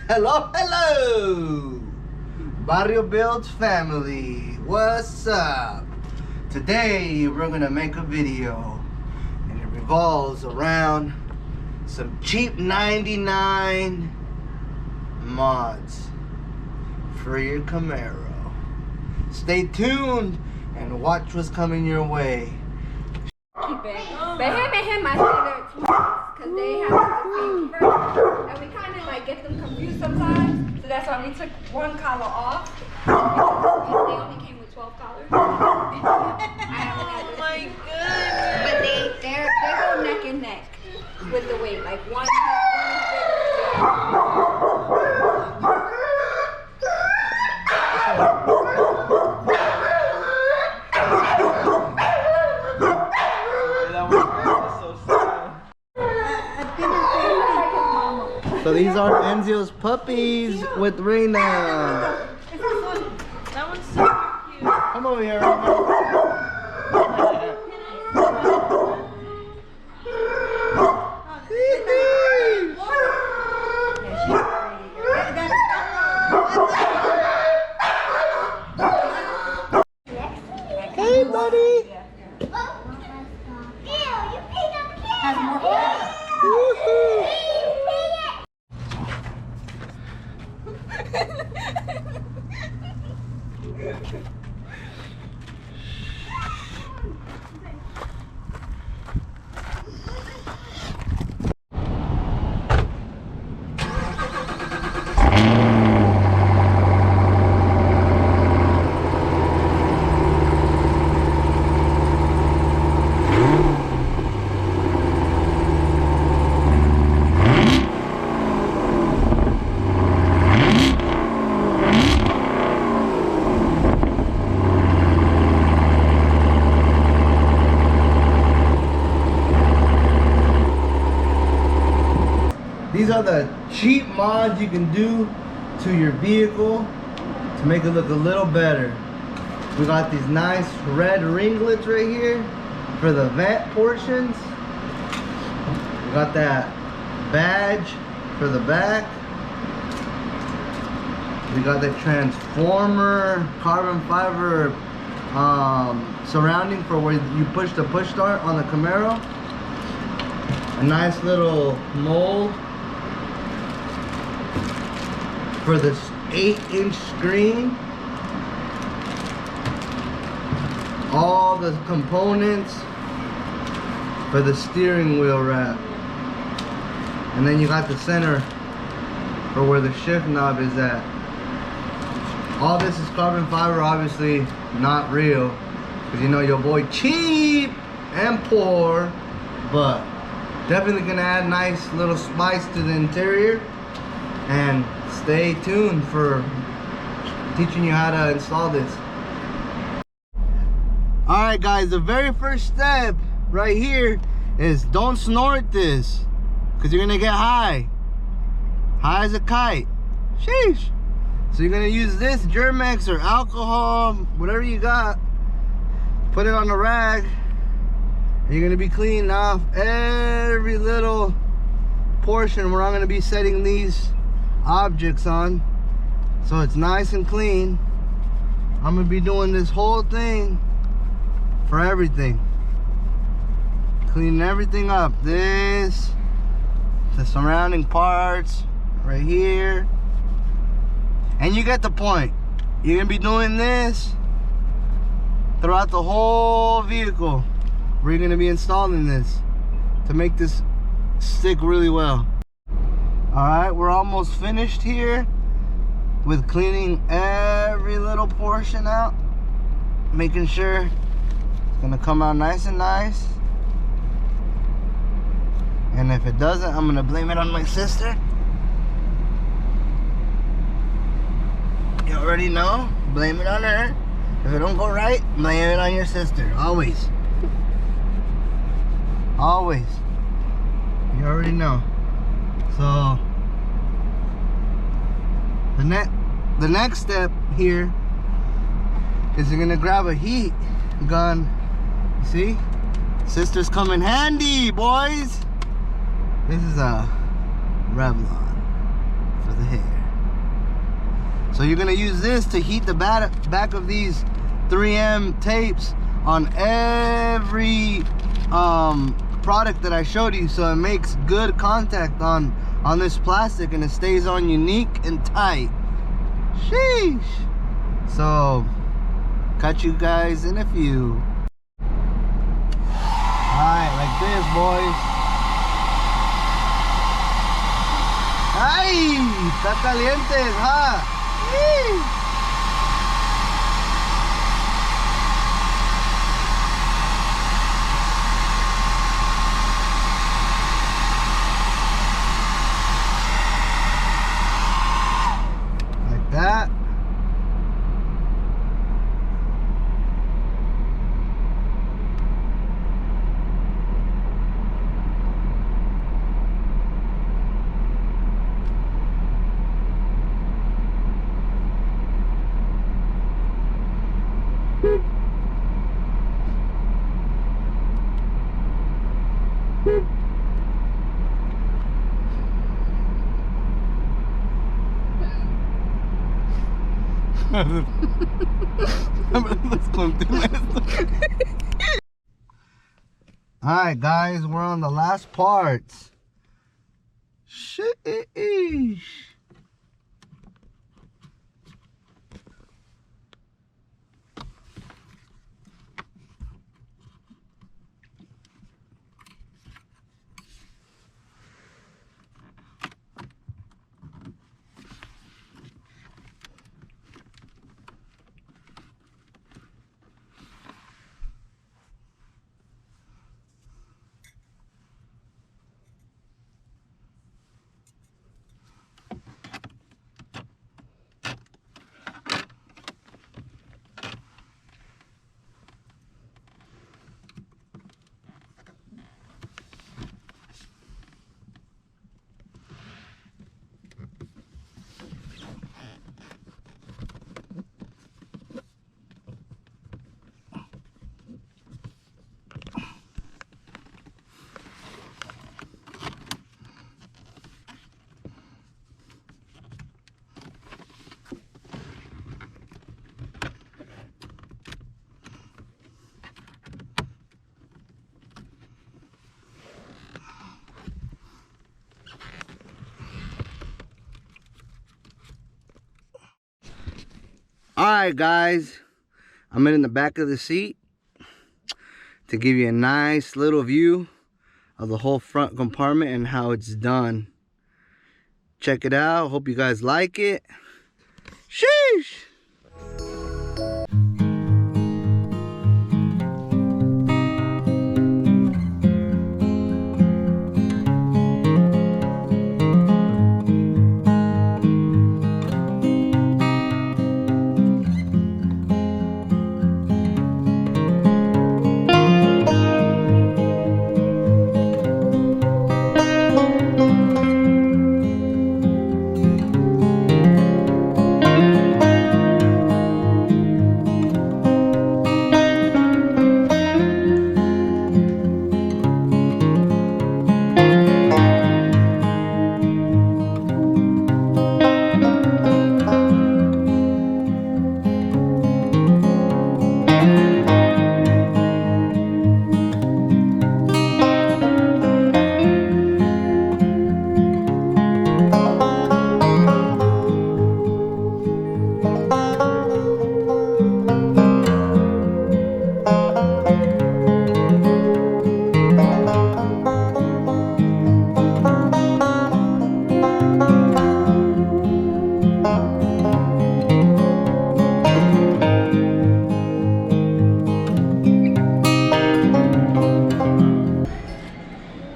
Hello, hello! Barrio Builds family, what's up? Today we're gonna make a video and it revolves around some cheap 99 mods for your Camaro. Stay tuned and watch what's coming your way. Keep it. But him, I say because they have the fever, and we kind of like get them confused sometimes. So that's why we took one collar off. Because they only came with 12 collars. Oh my goodness! But they go neck and neck with the weight. Like one So these are Enzyo's puppies with Reina. That one's super cute. Come over here, Reina. Hey, buddy. Has more fat. Woohoo. These are the cheap mods you can do to your vehicle to make it look a little better. We got these nice red ringlets right here for the vent portions. We got that badge for the back. We got the transformer carbon fiber surrounding for where you push the push start on the Camaro. A nice little mold for this 8-inch screen. All the components for the steering wheel wrap. And then you got the center for where the shift knob is at. All this is carbon fiber, obviously not real, because you know your boy cheap and poor, but definitely gonna add nice little spice to the interior. And stay tuned for teaching you how to install this. Alright guys, the very first step right here is don't snort this, because you're gonna get high as a kite. Sheesh. So you're gonna use this Germex or alcohol, whatever you got, put it on the rag, and you're gonna be cleaning off every little portion where I'm gonna be setting these objects on, so it's nice and clean. I'm gonna be doing this whole thing for everything, cleaning everything up. This, the surrounding parts right here, and you get the point. You're gonna be doing this throughout the whole vehicle where you're gonna be installing this to make this stick really well. Alright, we're almost finished here with cleaning every little portion out, making sure it's gonna come out nice and nice. And if it doesn't, I'm gonna blame it on my sister. You already know, blame it on her. If it don't go right, blame it on your sister. Always. Always. You already know. So the next step here is you're gonna grab a heat gun. See, sisters come in handy, boys. This is a Revlon for the hair. So you're gonna use this to heat the back of these 3M tapes on every product that I showed you, so it makes good contact on this plastic and it stays on unique and tight. Sheesh. So catch you guys in a few. Alright, like this, boys. Ay, está caliente, huh? Like that. Alright guys, we're on the last parts. Sheesh. Alright guys, I'm in the back of the seat to give you a nice little view of the whole front compartment and how it's done. Check it out. Hope you guys like it. Sheesh!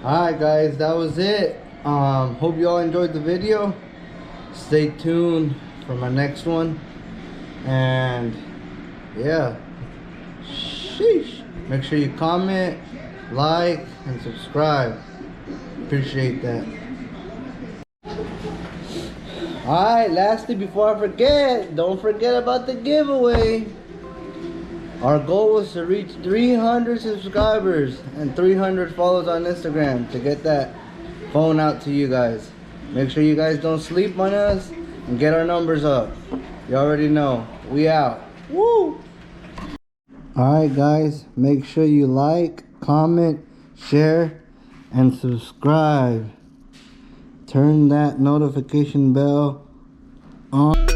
Alright guys, that was it. Hope you all enjoyed the video. Stay tuned for my next one. And yeah, sheesh. Make sure you comment, like, and subscribe. Appreciate that. Alright, lastly, before I forget, don't forget about the giveaway. Our goal was to reach 300 subscribers and 300 follows on Instagram to get that phone out to you guys. Make sure you guys don't sleep on us and get our numbers up. You already know. We out. Woo! Alright guys, make sure you like, comment, share, and subscribe. Turn that notification bell on.